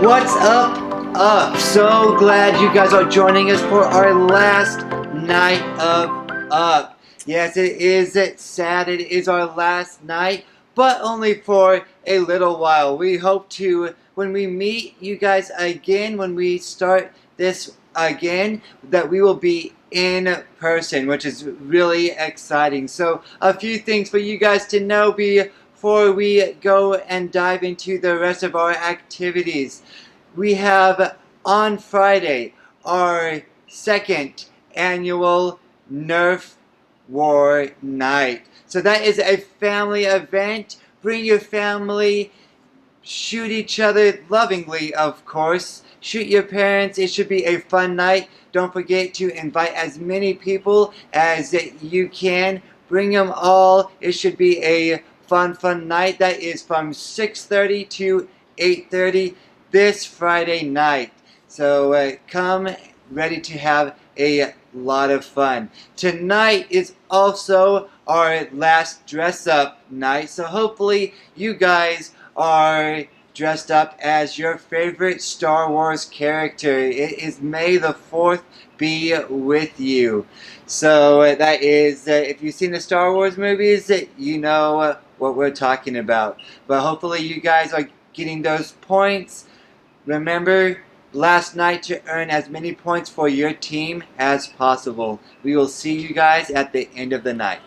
What's up? So glad you guys are joining us for our last night of Up. Yes, it is sad. It is our last night, but only for a little while. We hope to, when we meet you guys again, when we start this again, that we will be in person, which is really exciting. So, a few things for you guys to know before we go and dive into the rest of our activities. We have on Friday our second annual Nerf War Night. So that is a family event. Bring your family, shoot each other lovingly, of course. Shoot your parents. It should be a fun night. Don't forget to invite as many people as you can. Bring them all. It should be a fun night. That is from 6:30 to 8:30 this Friday night. So come ready to have a lot of fun. Tonight is also our last dress up night. So hopefully you guys are dressed up as your favorite Star Wars character. It is May the 4th be with you. So that is, if you've seen the Star Wars movies, you know what we're talking about. But hopefully you guys are getting those points. Remember, last night to earn as many points for your team as possible. We will see you guys at the end of the night.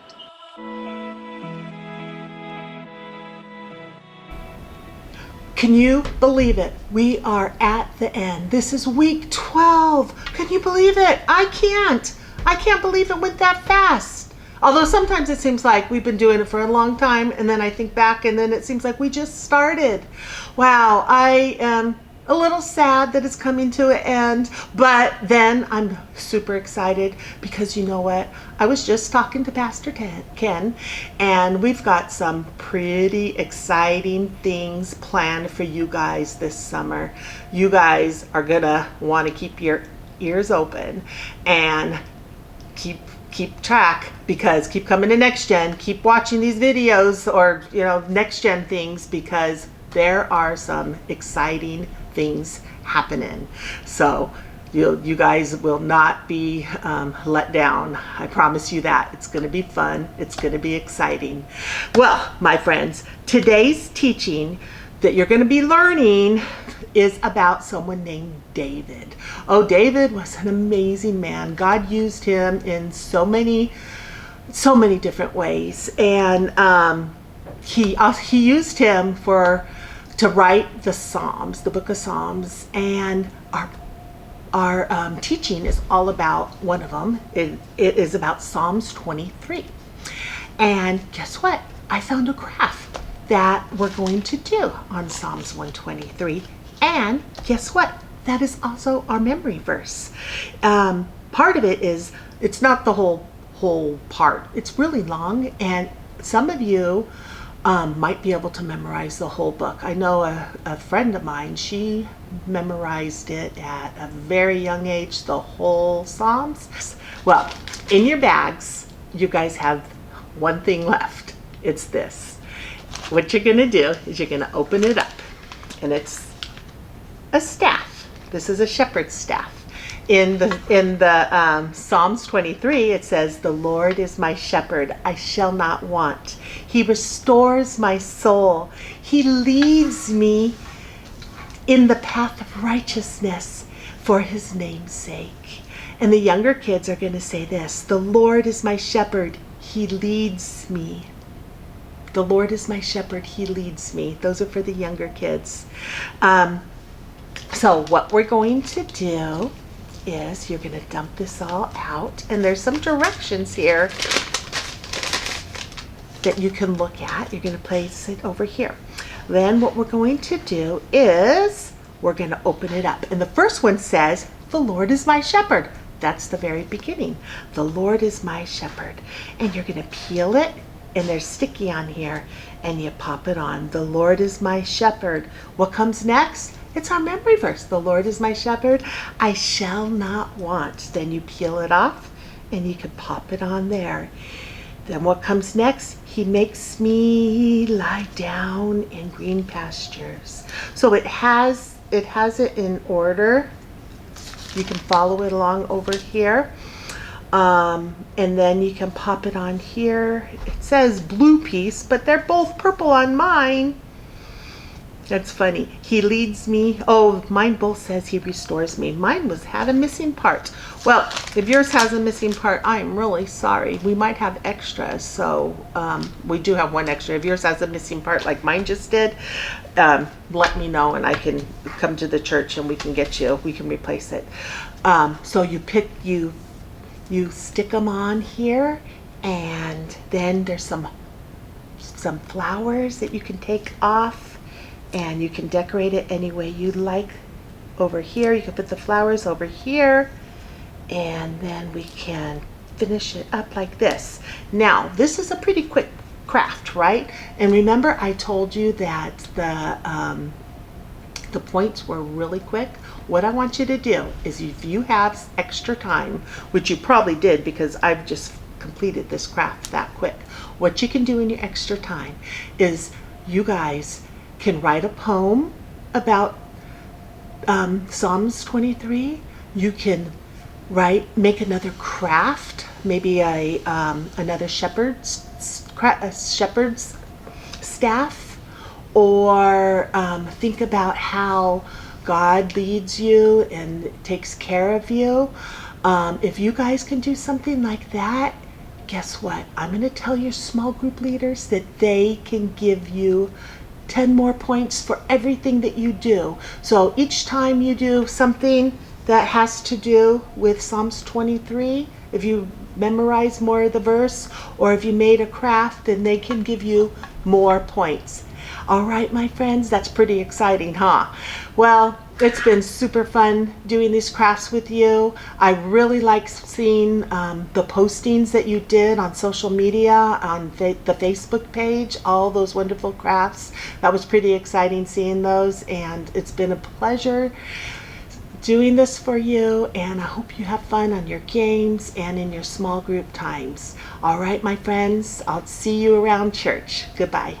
Can you believe it? We are at the end. This is week 12. Can you believe it? I can't. I can't believe it went that fast. Although sometimes it seems like we've been doing it for a long time, and then I think back and then it seems like we just started. Wow, I am a little sad that it's coming to an end, but then I'm super excited because you know what? I was just talking to Pastor Ken, and we've got some pretty exciting things planned for you guys this summer. You guys are gonna want to keep your ears open and keep track, because keep coming to Next Gen, keep watching these videos or Next Gen things, because there are some exciting things happening. So you guys will not be let down. I promise you that. It's going to be fun. It's going to be exciting. Well, my friends, today's teaching that you're going to be learning is about someone named David. Oh, David was an amazing man. God used him in so many different ways, and he used him to write the Psalms, the book of Psalms, and our teaching is all about one of them. It is about Psalms 23. And guess what? I found a graph that we're going to do on Psalms 123. And guess what? That is also our memory verse. Part of it is, it's not the whole part. It's really long, and some of you might be able to memorize the whole book. I know a friend of mine, she memorized it at a very young age, the whole Psalms. Well, in your bags, you guys have one thing left. It's this. What you're gonna do is you're gonna open it up, and it's a staff. This is a shepherd's staff. In the Psalms 23, it says, "The Lord is my shepherd; I shall not want. He restores my soul. He leads me in the path of righteousness for his name's sake." And the younger kids are going to say this: "The Lord is my shepherd; he leads me." The Lord is my shepherd; he leads me. Those are for the younger kids. So what we're going to do is you're going to dump this all out, and there's some directions here that you can look at. You're going to place it over here. Then what we're going to do is we're going to open it up, and the first one says, "The Lord is my shepherd." That's the very beginning. The Lord is my shepherd. And you're going to peel it, and there's sticky on here, and you pop it on. The Lord is my shepherd. What comes next? It's our memory verse. The Lord is my shepherd, I shall not want. Then you peel it off, and you can pop it on there. Then what comes next? He makes me lie down in green pastures. So it has it has it in order. You can follow it along over here. And then you can pop it on here. It says blue piece, but they're both purple on mine. That's funny. He leads me. Oh, mine both says he restores me. Mine had a missing part. Well, if yours has a missing part, I am really sorry. We might have extras, so we do have one extra. If yours has a missing part like mine just did, let me know and I can come to the church and we can replace it. So you stick them on here, and then there's some flowers that you can take off. And you can decorate it any way you'd like. Over here, you can put the flowers over here, and then we can finish it up like this. Now, this is a pretty quick craft, right? And remember, I told you that the points were really quick. What I want you to do is, if you have extra time, which you probably did because I've just completed this craft that quick, what you can do in your extra time is you guys can write a poem about Psalms 23. You can make another craft, maybe another shepherd's staff, or think about how God leads you and takes care of you. If you guys can do something like that, guess what? I'm going to tell your small group leaders that they can give you 10 more points for everything that you do. So each time you do something that has to do with Psalms 23, if you memorize more of the verse, or if you made a craft, then they can give you more points. All right, my friends, that's pretty exciting, huh? Well, it's been super fun doing these crafts with you. I really like seeing the postings that you did on social media, on the Facebook page, all those wonderful crafts. That was pretty exciting seeing those, and it's been a pleasure doing this for you, and I hope you have fun on your games and in your small group times. All right, my friends, I'll see you around church. Goodbye.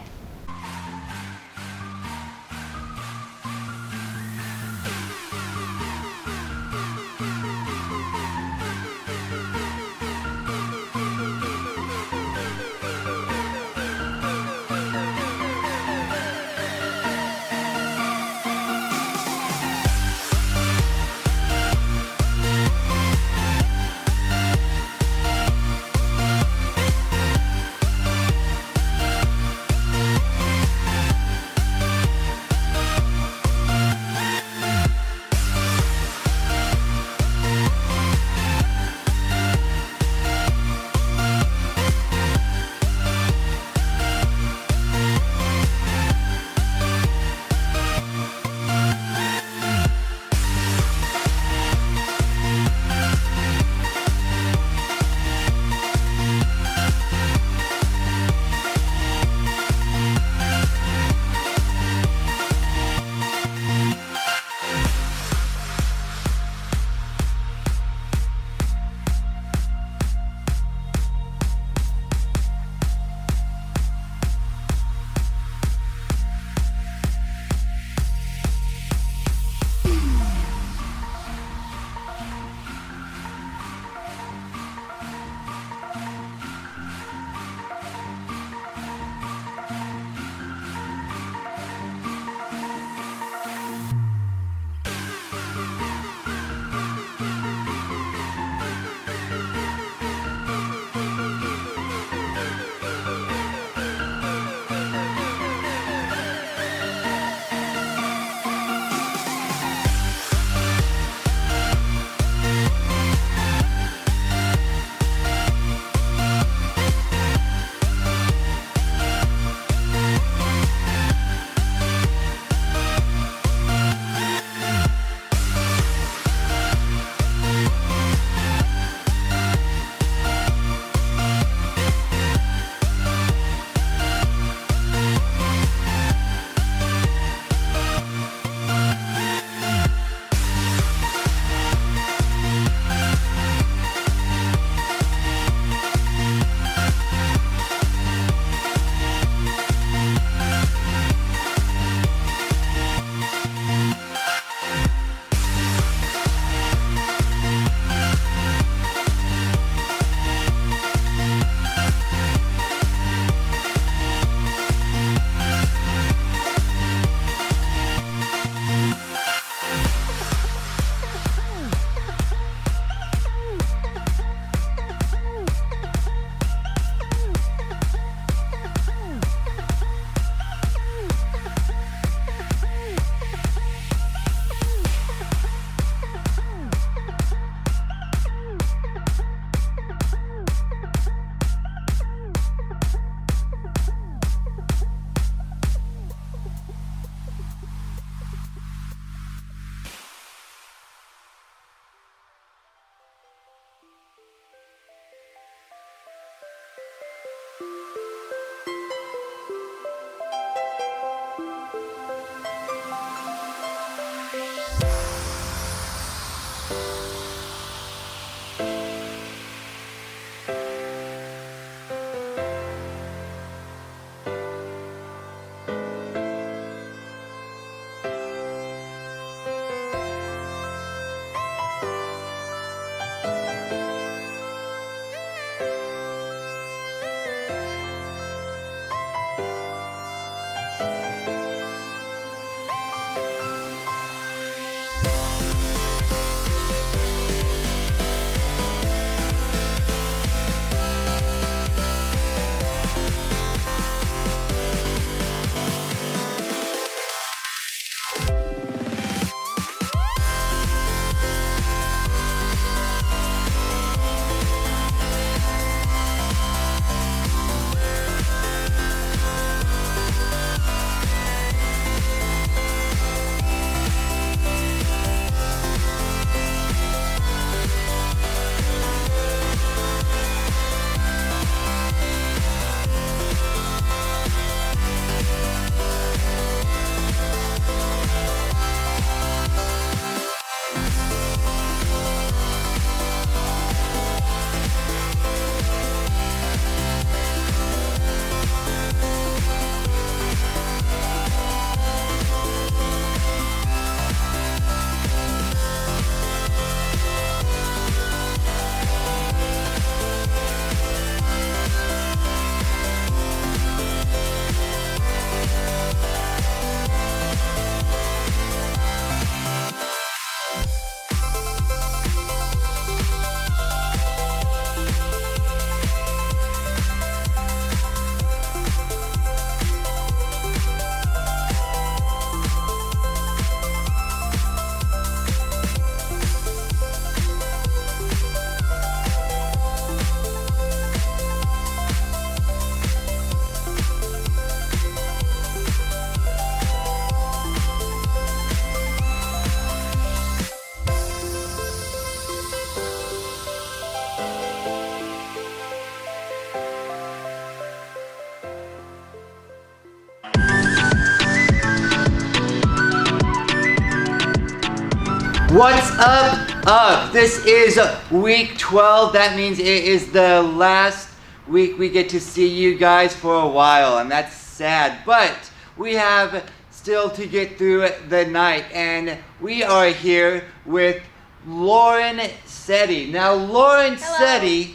What's up? This is week 12. That means it is the last week we get to see you guys for a while, and that's sad. But we have still to get through the night, and we are here with Lauren Setti. Now, Lauren Setti,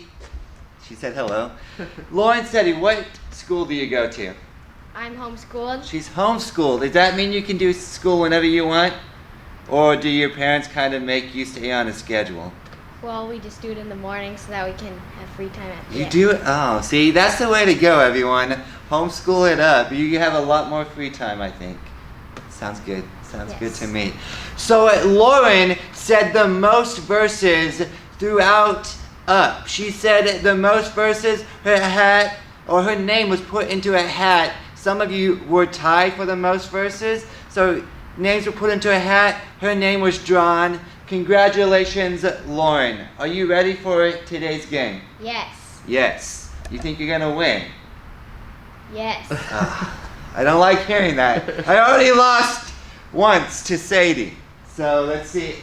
she said hello. Lauren Setti, what school do you go to? I'm homeschooled. She's homeschooled. Does that mean you can do school whenever you want? Or do your parents kind of make you stay on a schedule? Well, we just do it in the morning so that we can have free time at the You end. do it? Oh, see, that's the way to go, everyone. Homeschool it up. You have a lot more free time, I think. Sounds good. Sounds good Yes. to me. So Lauren said the most verses throughout Up. She said the most verses, her hat, or her name was put into a hat. Some of you were tied for the most verses. So names were put into a hat. Her name was drawn. Congratulations, Lauren. Are you ready for today's game? Yes. Yes. You think you're gonna win? Yes. I don't like hearing that. I already lost once to Sadie. So let's see.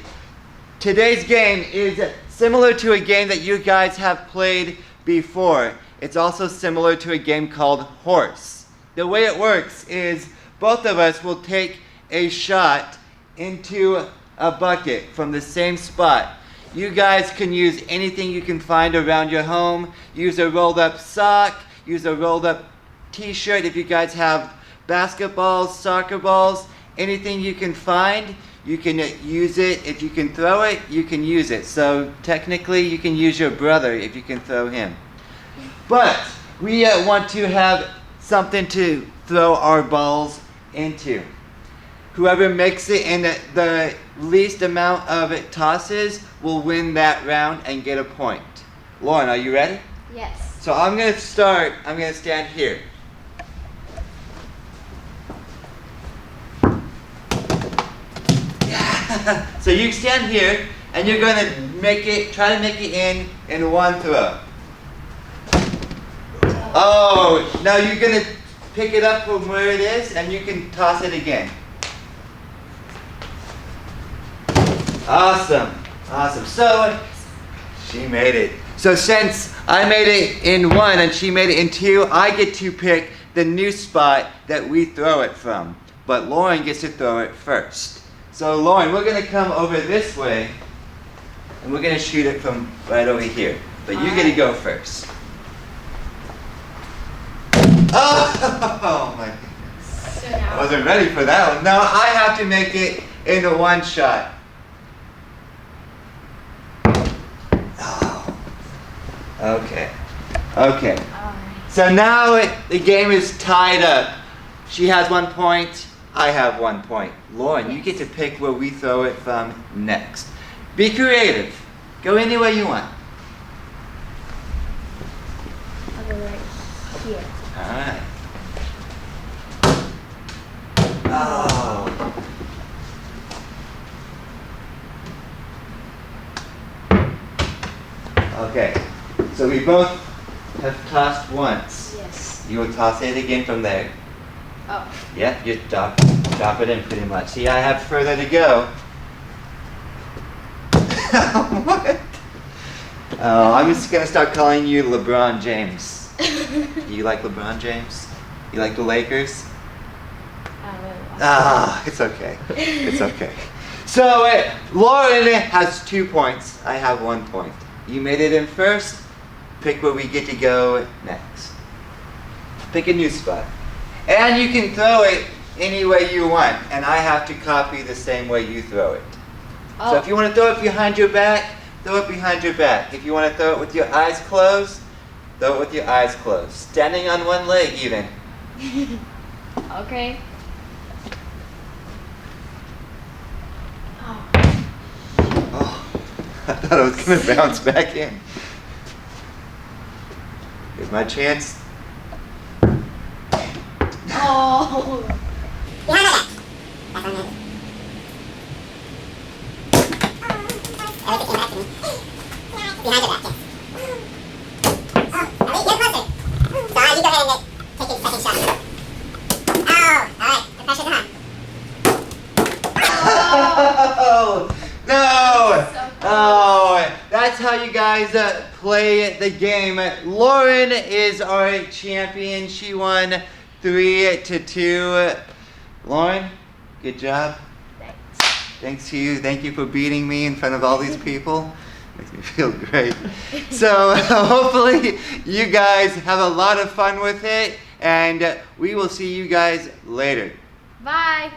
Today's game is similar to a game that you guys have played before. It's also similar to a game called Horse. The way it works is both of us will take a shot into a bucket from the same spot. You guys can use anything you can find around your home. Use a rolled up sock, use a rolled up t-shirt. If you guys have basketballs, soccer balls, anything you can find, you can use it. If you can throw it, you can use it. So technically you can use your brother if you can throw him. But we want to have something to throw our balls into. Whoever makes it in the least amount of tosses will win that round and get a point. Lauren, are you ready? Yes. So I'm going to start. I'm going to stand here. Yeah. So you stand here and you're going to try to make it in one throw. Oh, now you're going to pick it up from where it is and you can toss it again. Awesome. Awesome. So she made it. So since I made it in one and she made it in two, I get to pick the new spot that we throw it from. But Lauren gets to throw it first. So Lauren, we're going to come over this way and we're going to shoot it from right over here. But you get to go first. Oh my goodness. So I now. wasn't ready for that one. Now I have to make it into one shot. Oh. Okay. Okay. Alright. So now the game is tied up. She has 1 point. I have 1 point. Lauren, you get to pick where we throw it from next. Be creative. Go any way you want. I'll go right here. Alright. Oh. Okay. So we both have tossed once. Yes. You will toss it again from there. Oh. Yeah, you drop it in pretty much. See, I have further to go. What? Oh, I'm just gonna start calling you LeBron James. Do you like LeBron James? You like the Lakers? I don't really want Ah, it's okay. It's okay. So, Lauren has 2 points. I have 1 point. You made it in first. Pick where we get to go next. Pick a new spot. And you can throw it any way you want. And I have to copy the same way you throw it. So if you want to throw it behind your back, throw it behind your back. If you want to throw it with your eyes closed, throw it with your eyes closed. Standing on one leg even. Okay. Oh. Oh, I thought I was going to bounce back in. Here's my chance. Oh. No! Oh, that's how you guys play the game. Lauren is our champion. She won 3-2. Lauren, good job. Thanks. Thanks to you. Thank you for beating me in front of all these people. Makes me feel great. So hopefully you guys have a lot of fun with it, and we will see you guys later. Bye.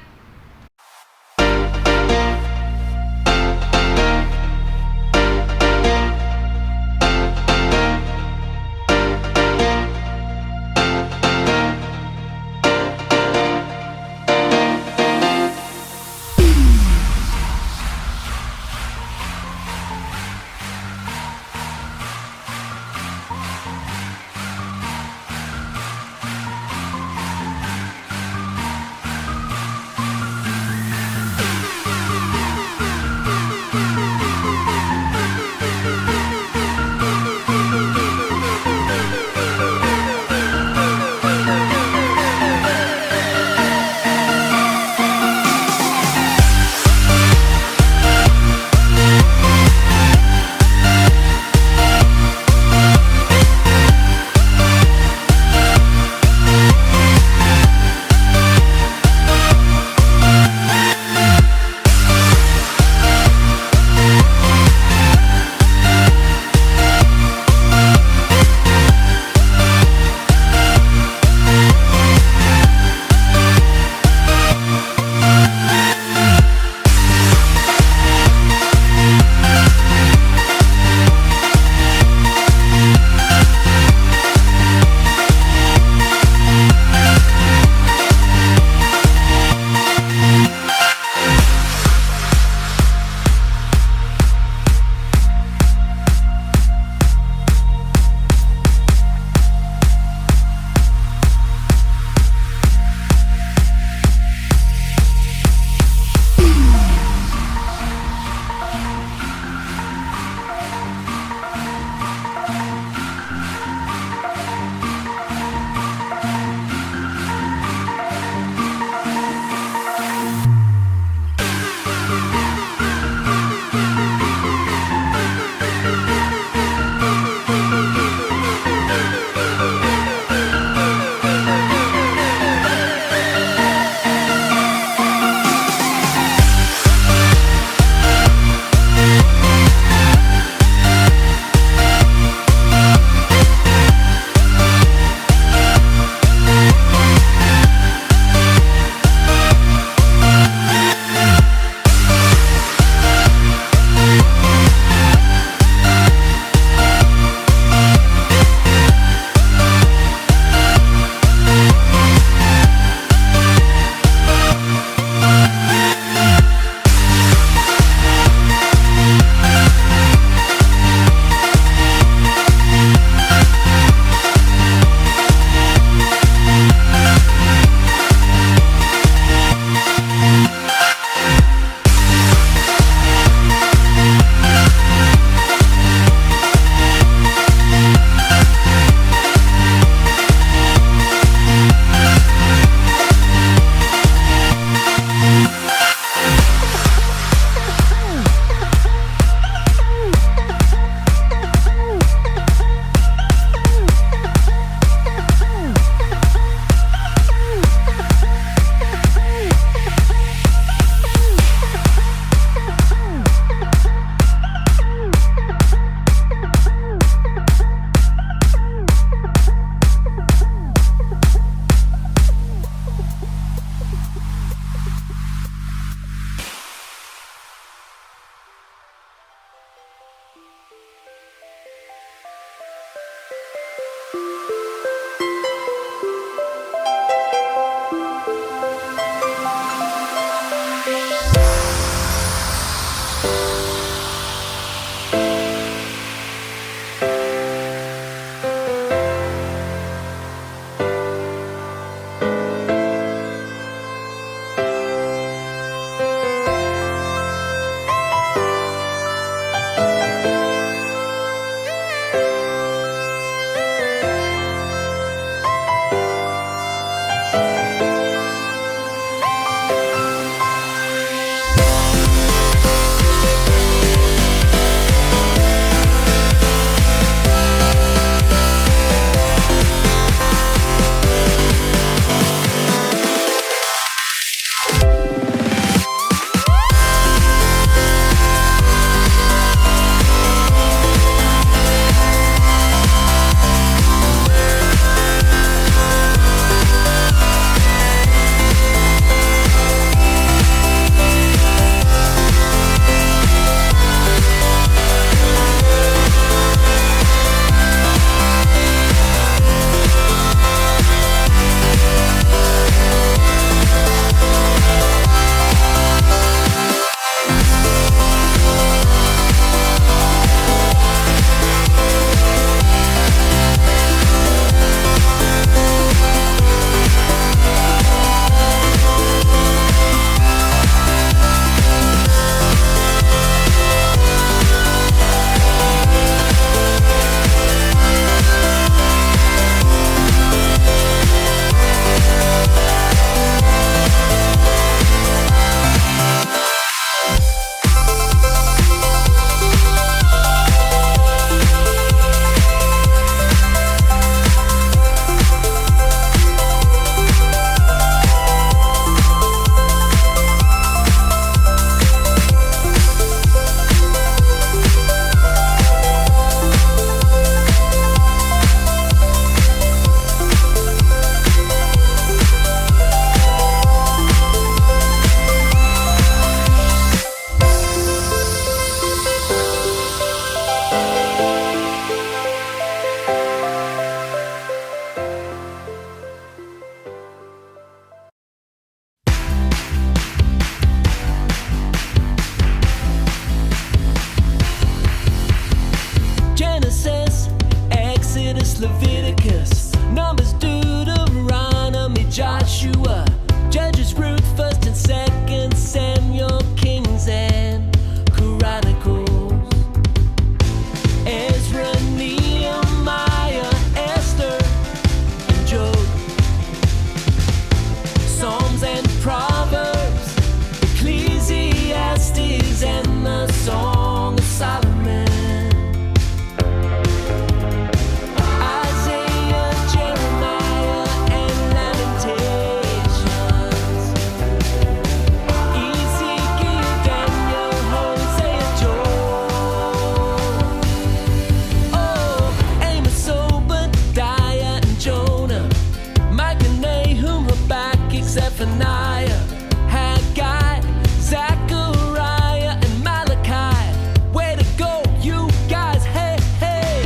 Zephaniah, Haggai, Zechariah, and Malachi. Way to go, you guys, hey, hey.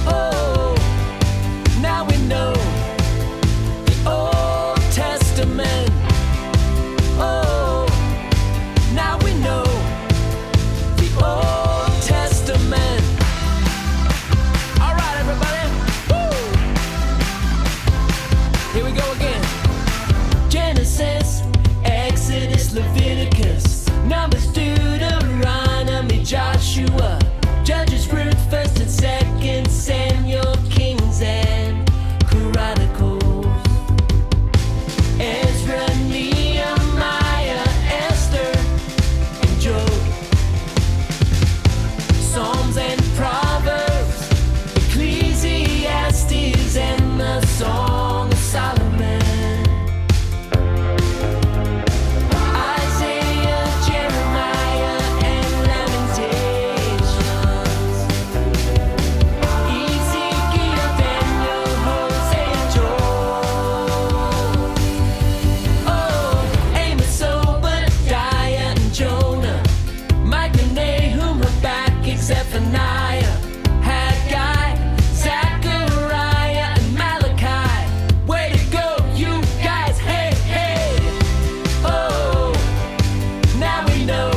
Oh, now we know the Old Testament. Oh, now we know the Old Testament. All right, everybody. Woo! Here we go again. Genesis, Exodus, Leviticus, Numbers, Deuteronomy, Joshua, Judges, Ruth, 1st and 2nd Samuel, Kings and Chronicles, Ezra, Nehemiah, Esther, and Job, Psalms and Proverbs, Ecclesiastes, and the Song of Solomon. Isaiah, Jeremiah, and Lamentations, Ezekiel, Daniel, Hosea, Joel. Oh, Amos, Obadiah, and Jonah, Micah, Nahum, Habakkuk, Zephaniah, Haggai, Zechariah, and Malachi. Way to go, you guys, hey, hey. Oh, now we know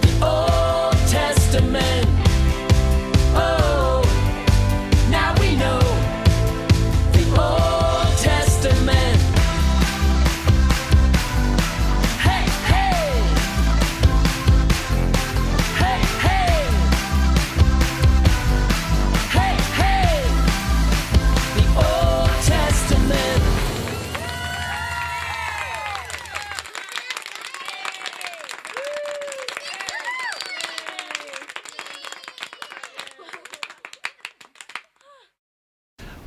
the Old Testament. Oh, now we know the Old Testament. Hey, hey. Hey, hey. Hey, hey. The Old Testament.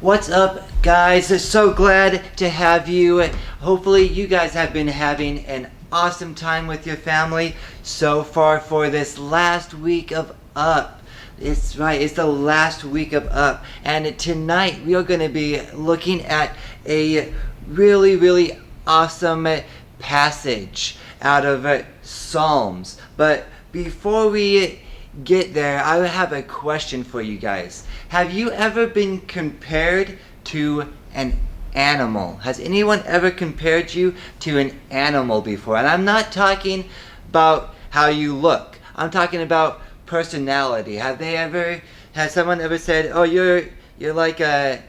What's up, guys? So glad to have you. Hopefully you guys have been having an awesome time with your family so far for this last week of Up. It's right, it's the last week of Up. And tonight we are going to be looking at a really awesome passage out of Psalms. But before we get there, I have a question for you guys. Have you ever been compared to an animal? Has anyone ever compared you to an animal before? And I'm not talking about how you look. I'm talking about personality. Has someone ever said, "Oh, you're like a,"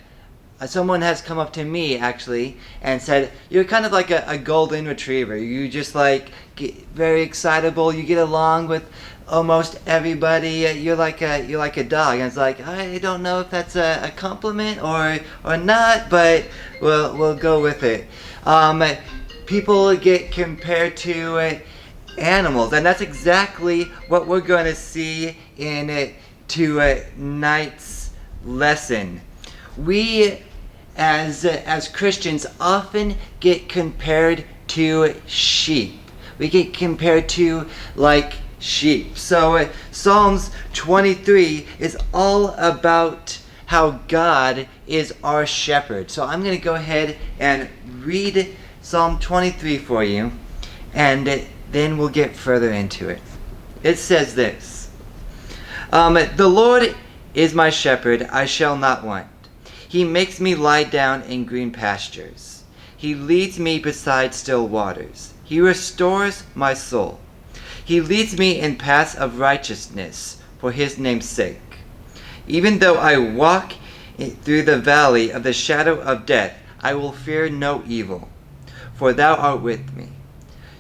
someone has come up to me actually and said, "You're kind of like a golden retriever. You just like get very excitable. You get along with almost everybody. You're like a dog." And it's like, I don't know if that's a compliment or not, but we'll go with it. People get compared to animals, and that's exactly what we're going to see in tonight's lesson. We as Christians often get compared to sheep. We get compared to like sheep. So Psalms 23 is all about how God is our shepherd. So I'm going to go ahead and read Psalm 23 for you, and then we'll get further into it. It says this: the Lord is my shepherd, I shall not want. He makes me lie down in green pastures. He leads me beside still waters. He restores my soul. He leads me in paths of righteousness for his name's sake. Even though I walk through the valley of the shadow of death, I will fear no evil, for thou art with me.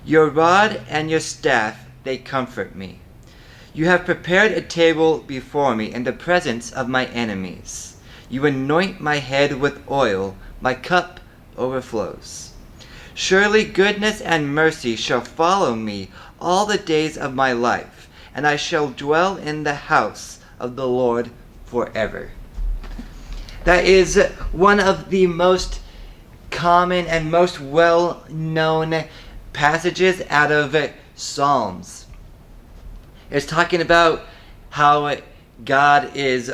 Your rod and your staff, they comfort me. You have prepared a table before me in the presence of my enemies. You anoint my head with oil, my cup overflows. Surely goodness and mercy shall follow me all the days of my life, and I shall dwell in the house of the Lord forever. That is one of the most common and most well-known passages out of Psalms. It's talking about how God is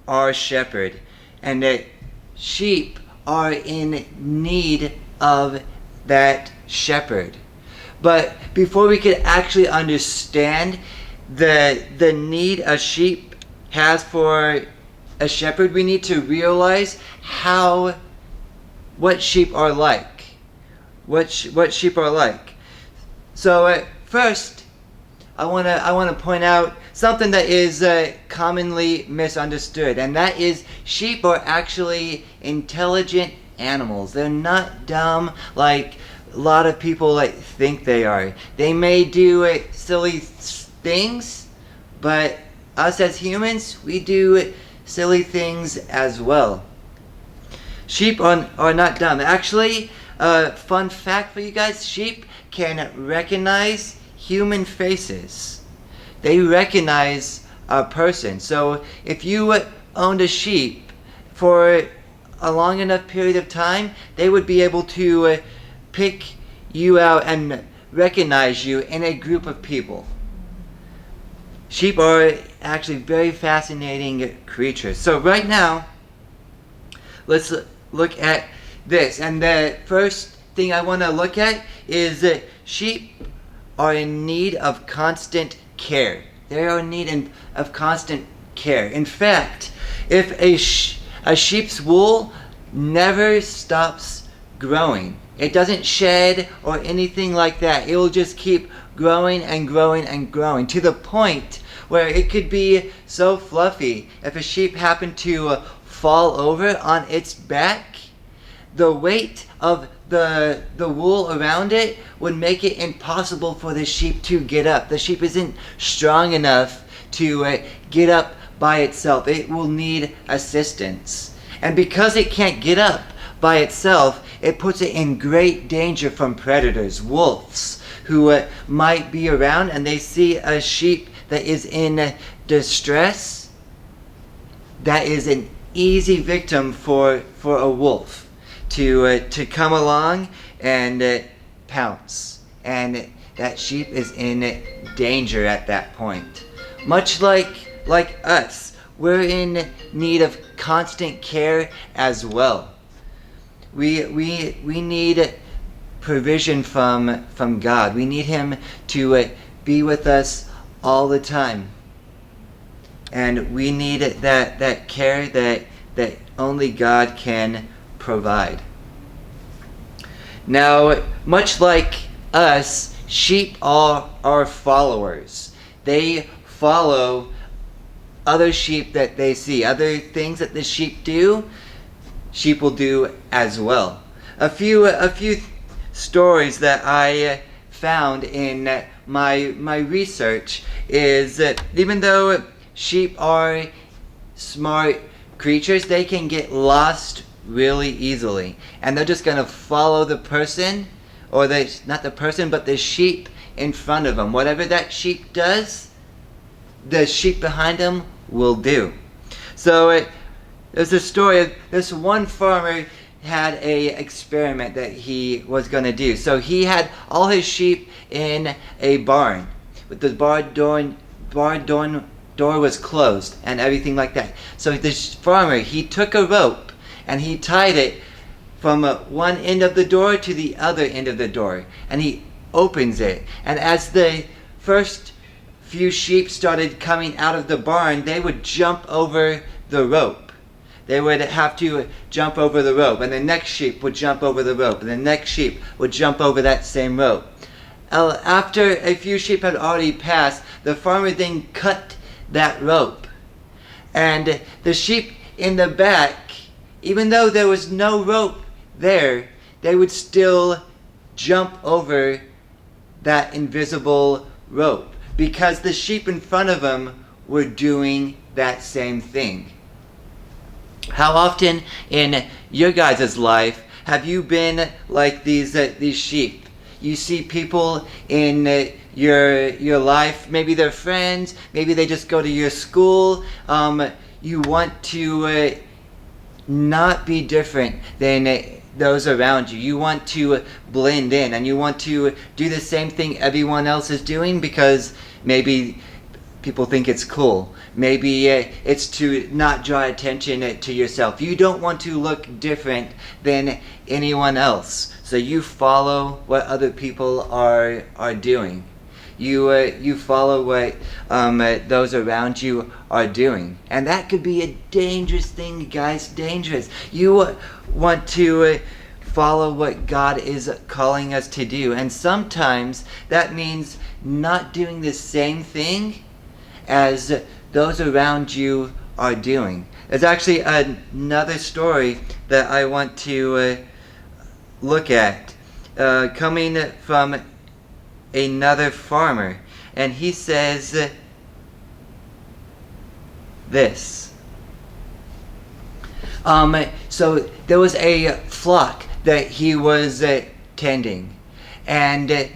our shepherd, and that sheep are in need of that shepherd. But before we could actually understand the need a sheep has for a shepherd, we need to realize what sheep are like. What sheep are like. So first, I want to point out something that is commonly misunderstood, and that is sheep are actually intelligent animals. They're not dumb like a lot of people think they are. They may do silly things, but us as humans, we do silly things as well. Sheep are not dumb. Actually, fun fact for you guys, sheep can recognize human faces. They recognize a person. So if you owned a sheep for a long enough period of time, they would be able to pick you out and recognize you in a group of people. Sheep are actually very fascinating creatures. So right now, let's look at this. And the first thing I want to look at is that sheep are in need of constant care. They are in need of constant care. In fact, if a sheep's wool never stops growing, it doesn't shed or anything like that. It will just keep growing and growing and growing to the point where it could be so fluffy. If a sheep happened to fall over on its back, the weight of the wool around it would make it impossible for the sheep to get up. The sheep isn't strong enough to get up by itself. It will need assistance. And because it can't get up by itself, it puts it in great danger from predators, wolves, who might be around and they see a sheep that is in distress. That is an easy victim for a wolf to come along and pounce, and that sheep is in danger at that point. Much like us, we're in need of constant care as well. We need provision from God. We need Him to be with us all the time, and we need that care that only God can provide. Now, much like us, sheep are followers. They follow other sheep that they see. Other things that the sheep do, sheep will do as well. A few stories that I found in my research is that even though sheep are smart creatures, they can get lost really easily, and they're just gonna follow the person, or not the person, but the sheep in front of them. Whatever that sheep does, the sheep behind them will do. So there's a story of this one farmer had a experiment that he was going to do. So he had all his sheep in a barn, with the barn door was closed and everything like that. So this farmer, he took a rope and he tied it from one end of the door to the other end of the door, and he opens it. And as the first few sheep started coming out of the barn, they would jump over the rope. They would have to jump over the rope, and the next sheep would jump over the rope, and the next sheep would jump over that same rope. After a few sheep had already passed, the farmer then cut that rope. And the sheep in the back, even though there was no rope there, they would still jump over that invisible rope, because the sheep in front of them were doing that same thing. How often in your guys' life have you been like these sheep? You see people in your life, maybe they're friends, maybe they just go to your school. You want to not be different than those around you. You want to blend in, and you want to do the same thing everyone else is doing because maybe people think it's cool. Maybe it's to not draw attention to yourself. You don't want to look different than anyone else. So you follow what other people are doing. You follow what those around you are doing, and that could be a dangerous thing, guys. Dangerous. You want to follow what God is calling us to do, and sometimes that means not doing the same thing as those around you are doing. There's actually another story that I want to look at, coming from another farmer, and he says this. So there was a flock that he was tending, and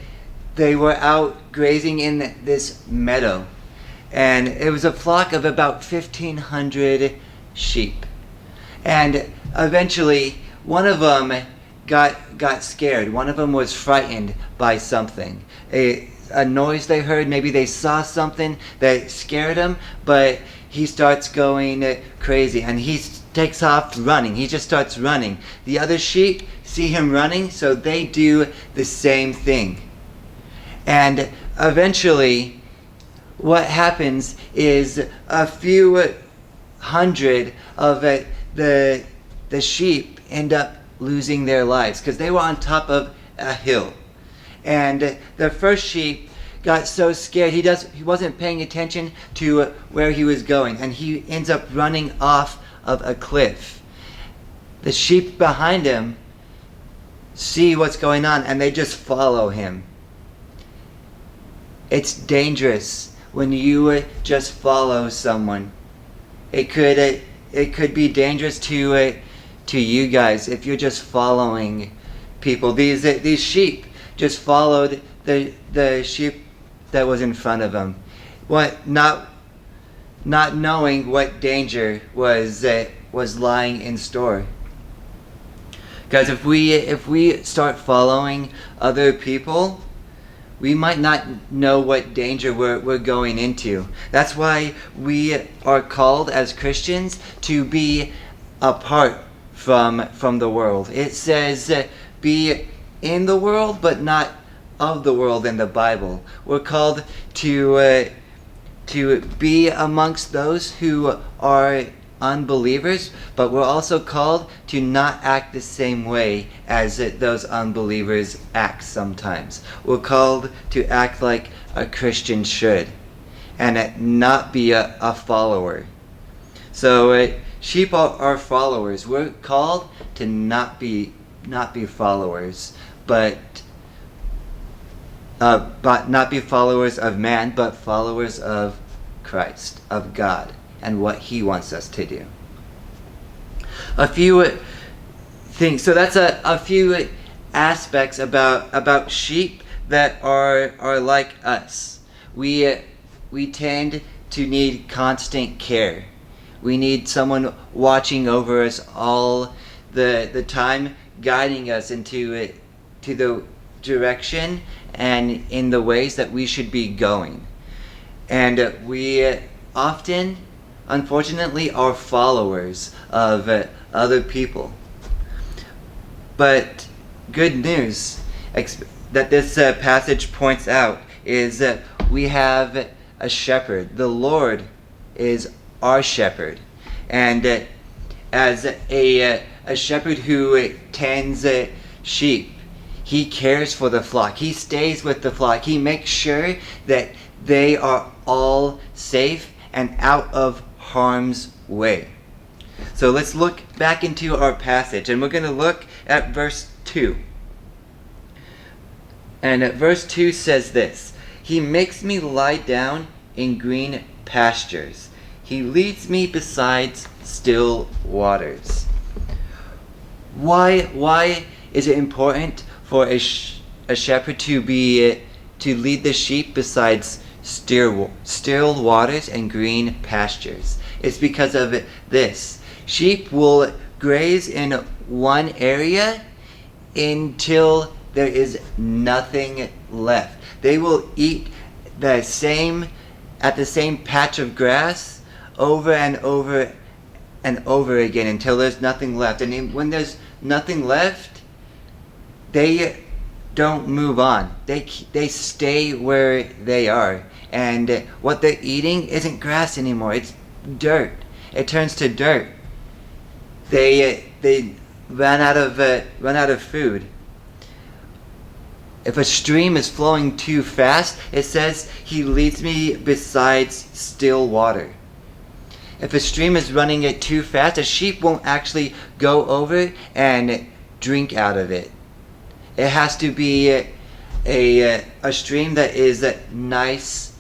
they were out grazing in this meadow, and it was a flock of about 1,500 sheep, and eventually one of them got scared. One of them was frightened by something. A noise they heard, maybe they saw something that scared him, but he starts going crazy and he takes off running. He just starts running. The other sheep see him running, so they do the same thing. And eventually what happens is a few hundred of the sheep end up losing their lives because they were on top of a hill. And the first sheep got so scared he wasn't paying attention to where he was going, and he ends up running off of a cliff. The sheep behind him see what's going on and they just follow him. It's dangerous when you just follow someone. It could be dangerous to you guys if you're just following people. These sheep just followed the sheep that was in front of them, not knowing what danger was lying in store. Guys, if we start following other people, we might not know what danger we're going into. That's why we are called as Christians to be apart from the world. It says be in the world but not of the world in the Bible. We're called to be amongst those who are unbelievers, but we're also called to not act the same way as those unbelievers act sometimes. We're called to act like a Christian should and not be a follower. So sheep are followers. We're called to not be followers, but not be followers of man, but followers of Christ, of God, and what He wants us to do. A few things. So that's a few aspects about sheep that are like us. We tend to need constant care. We need someone watching over us all the time, guiding us into the direction and in the ways that we should be going. And we often, unfortunately, are followers of other people. But good news that this passage points out is that we have a shepherd. The Lord is our shepherd. And as a shepherd who tends sheep, he cares for the flock. He stays with the flock. He makes sure that they are all safe and out of harm's way. So let's look back into our passage, and we're going to look at verse 2. And verse 2 says this: He makes me lie down in green pastures. He leads me beside still waters. Why is it important for a shepherd to lead the sheep besides still waters and green pastures? It's because of this. Sheep will graze in one area until there is nothing left. They will eat at the same patch of grass over and over and over again until there's nothing left. And when there's nothing left, they don't move on. They stay where they are. And what they're eating isn't grass anymore. It's dirt. It turns to dirt. They run out of food. If a stream is flowing too fast, it says, he leads me beside still water. If a stream is running it too fast, a sheep won't actually go over and drink out of it. It has to be a stream that is nice,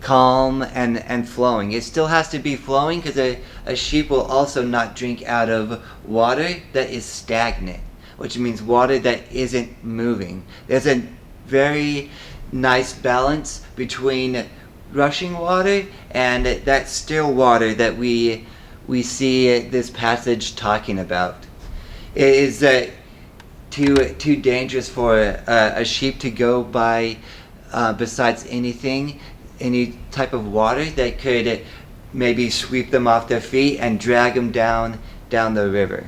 calm, and flowing. It still has to be flowing because a sheep will also not drink out of water that is stagnant, which means water that isn't moving. There's a very nice balance between rushing water and that still water that we see this passage talking about. It is too dangerous for a sheep to go by besides any type of water that could maybe sweep them off their feet and drag them down the river.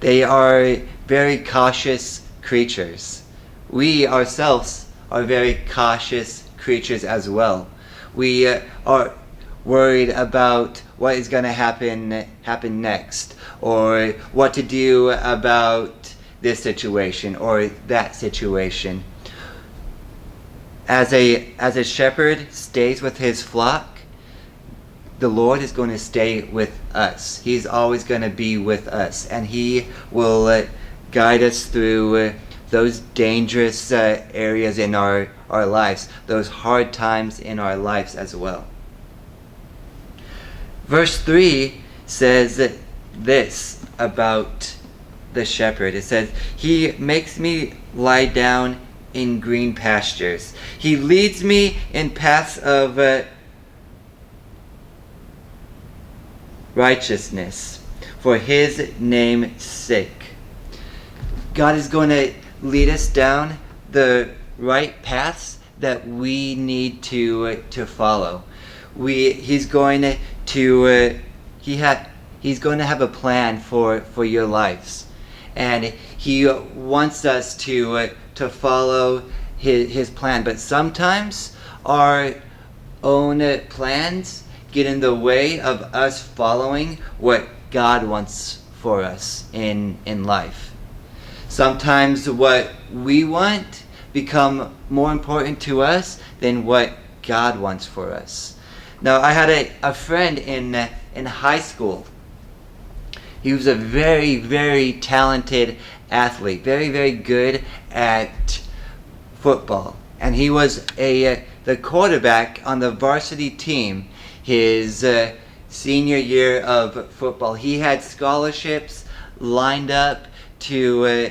They are very cautious creatures. We ourselves are very cautious creatures as well. We are worried about what is going to happen next, or what to do about this situation or that situation. As a shepherd stays with his flock, the Lord is going to stay with us. He's always going to be with us, and he will guide us through those dangerous areas in our lives, those hard times in our lives as well. Verse 3 says this about the shepherd. It says, he makes me lie down in green pastures. He leads me in paths of righteousness for his name's sake. God is going to lead us down the right paths that we need to follow. He's going to have a plan for your lives, and he wants us to follow his plan. But sometimes our own plans get in the way of us following what God wants for us in life. Sometimes what we want become more important to us than what God wants for us. Now, I had a friend in high school. He was a very, very talented athlete, very, very good at football. And he was the quarterback on the varsity team his senior year of football. He had scholarships lined up to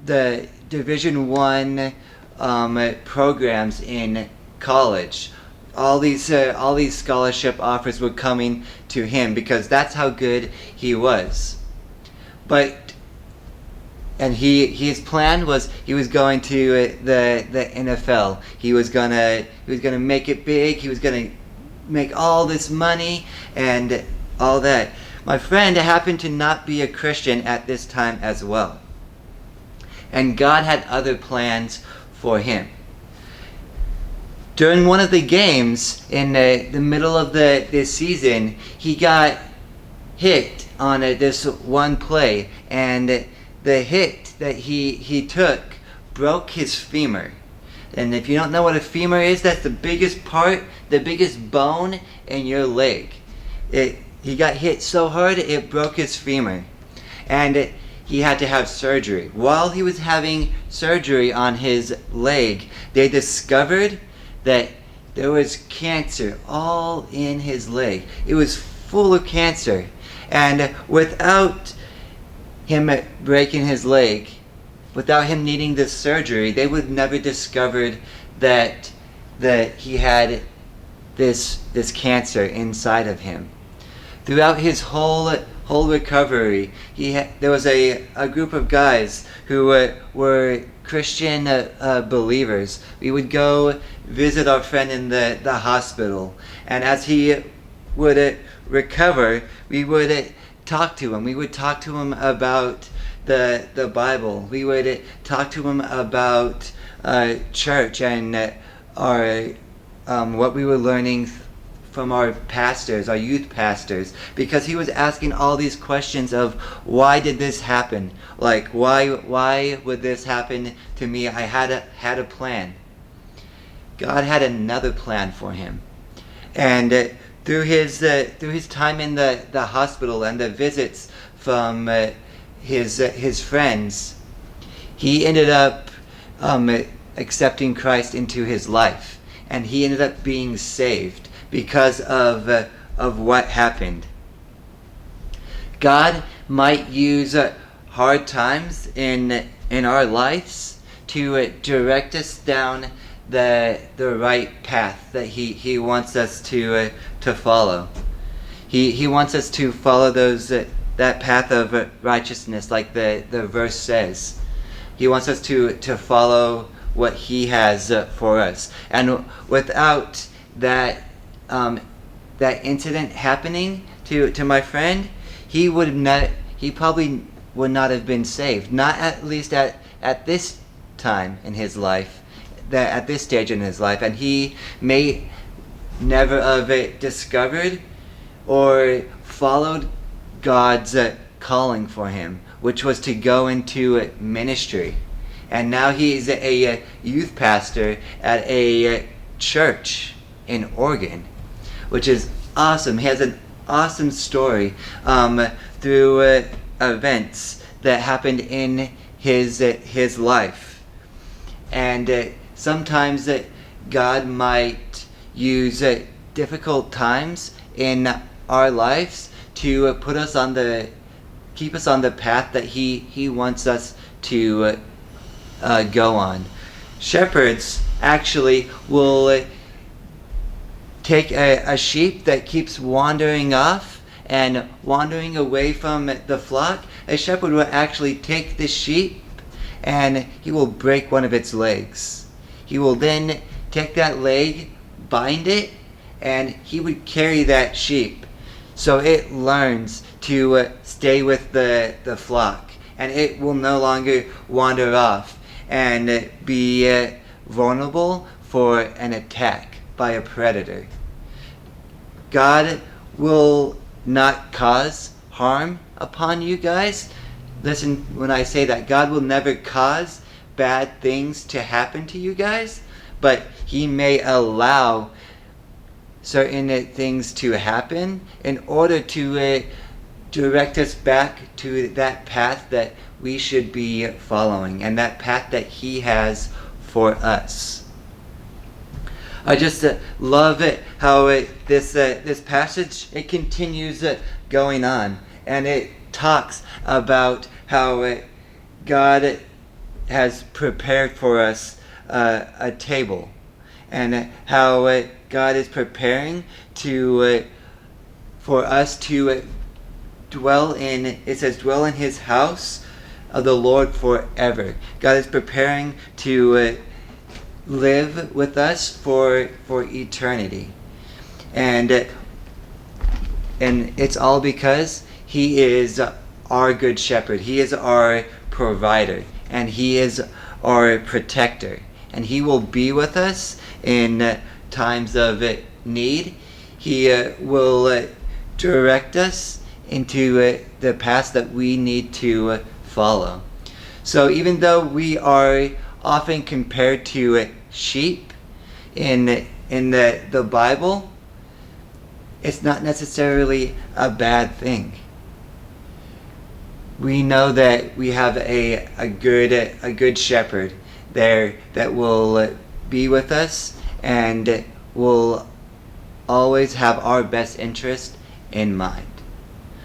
the Division I programs in college. All these scholarship offers were coming to him because that's how good he was. And his plan was he was going to the NFL. He was gonna make it big. He was gonna make all this money and all that. My friend happened to not be a Christian at this time as well, and God had other plans for him. During one of the games in the middle of the season, he got hit on this one play, and the hit that he took broke his femur. And if you don't know what a femur is, that's the biggest part, the biggest bone in your leg. He got hit so hard it broke his femur, and he had to have surgery. While he was having surgery on his leg, they discovered that there was cancer all in his leg. It was full of cancer, and without him breaking his leg, without him needing this surgery, they would have never discovered that he had this cancer inside of him. Throughout his whole recovery, there was a group of guys who were Christian believers. We would go visit our friend in the hospital, and as he would recover, we would talk to him. We would talk to him about the Bible. We would talk to him about church and our what we were learning from our pastors, our youth pastors, because he was asking all these questions of why did this happen? Like why would this happen to me? I had a plan. God had another plan for him, and through his time in the hospital and the visits from his friends, he ended up accepting Christ into his life, and he ended up being saved because of what happened. God might use hard times in our lives to direct us down the right path that he wants us to follow. He wants us to follow that path of righteousness, like the verse says. He wants us to follow what he has for us. And without that incident happening to my friend, he probably would not have been saved. Not at least at this time in his life, at this stage in his life, and he may never have discovered or followed God's calling for him, which was to go into ministry. And now he's a youth pastor at a church in Oregon, which is awesome. He has an awesome story through events that happened in his life. And sometimes God might use difficult times in our lives to keep us on the path that he wants us to go on. Shepherds actually will take a sheep that keeps wandering off and wandering away from the flock. A shepherd will actually take this sheep and he will break one of its legs. He will then take that leg, bind it, and he would carry that sheep so it learns to stay with the flock, and it will no longer wander off and be vulnerable for an attack by a predator. God will not cause harm upon you guys. Listen when I say that. God will never cause bad things to happen to you guys, but he may allow certain things to happen in order to direct us back to that path that we should be following, and that path that he has for us. I just love it how this passage, it continues going on, and it talks about how God has prepared for us a table, and how God is preparing for us to dwell in. It says, dwell in his house of the Lord forever. God is preparing to live with us for eternity, and it's all because he is our good shepherd. He is our provider, and he is our protector, and he will be with us in times of need. He will direct us into the path that we need to follow. So even though we are often compared to sheep in the Bible, it's not necessarily a bad thing. We know that we have a good shepherd there that will be with us and will always have our best interest in mind.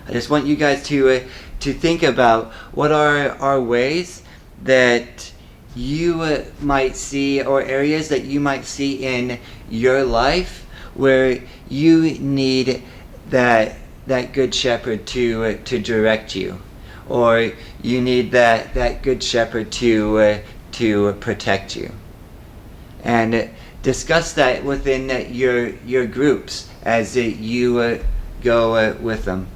I just want you guys to think about what are ways that you might see, or areas that you might see in your life where you need that good shepherd to direct you, or you need that good shepherd to protect you. And discuss that within your groups as you go with them,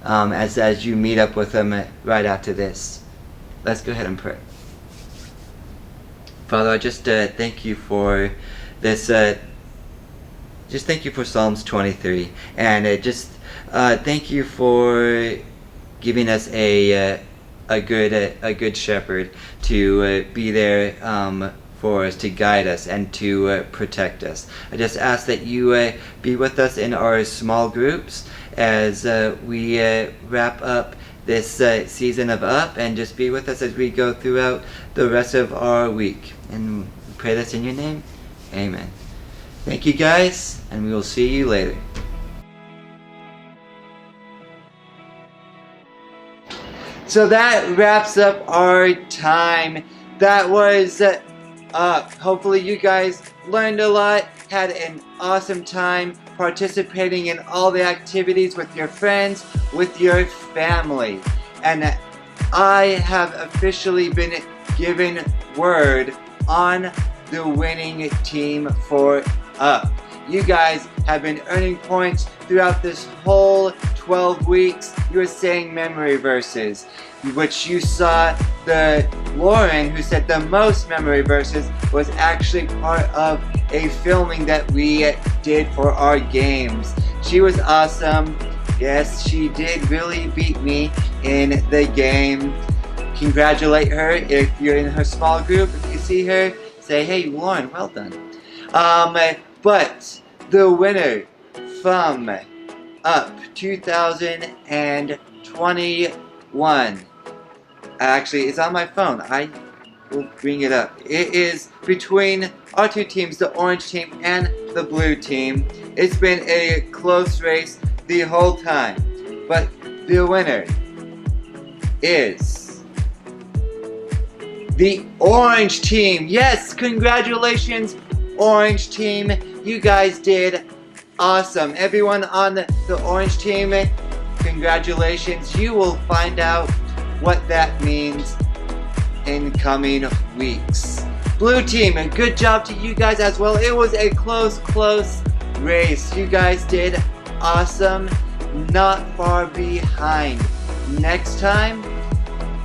as you meet up with them right after this. Let's go ahead and pray. Father, I just thank you for this. Just thank you for Psalms 23, and thank you for giving us a good shepherd to be there for us, to guide us, and to protect us. I just ask that you be with us in our small groups as we wrap up this season of Up, and just be with us as we go throughout the rest of our week. And we pray this in your name. Amen. Thank you guys, and we will see you later. So that wraps up our time. That was Up. Hopefully you guys learned a lot, had an awesome time participating in all the activities with your friends, with your family. And I have officially been given word on the winning team for Up. You guys have been earning points throughout this whole 12 weeks. You were saying memory verses, which you saw Lauren, who said the most memory verses, was actually part of a filming that we did for our games. She was awesome. Yes, she did really beat me in the game. Congratulate her if you're in her small group. If you see her, say, hey, Lauren, well done. But the winner from Up 2021, actually, it's on my phone. I will bring it up. It is between our two teams, the orange team and the blue team. It's been a close race the whole time, but the winner is the orange team. Yes, congratulations, orange team. You guys did awesome. Everyone on the orange team, congratulations. You will find out what that means in coming weeks. Blue team, a good job to you guys as well. It was a close race. You guys did awesome. Not far behind. Next time,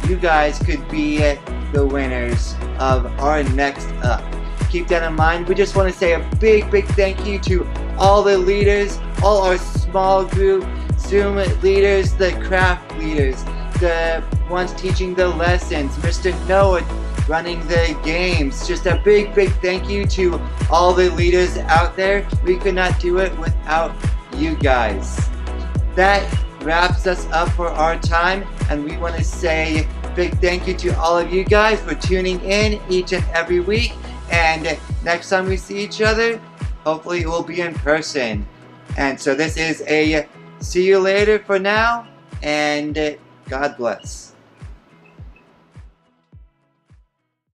you guys could be the winners of our next Up. Keep that in mind. We just want to say a big thank you to all the leaders, all our small group Zoom leaders, the craft leaders, the ones teaching the lessons, Mr. Noah running the games. Just a big thank you to all the leaders out there. We could not do it without you guys. That wraps us up for our time, and we want to say big thank you to all of you guys for tuning in each and every week. And next time we see each other, hopefully it will be in person. And so this is a see you later for now, and God bless.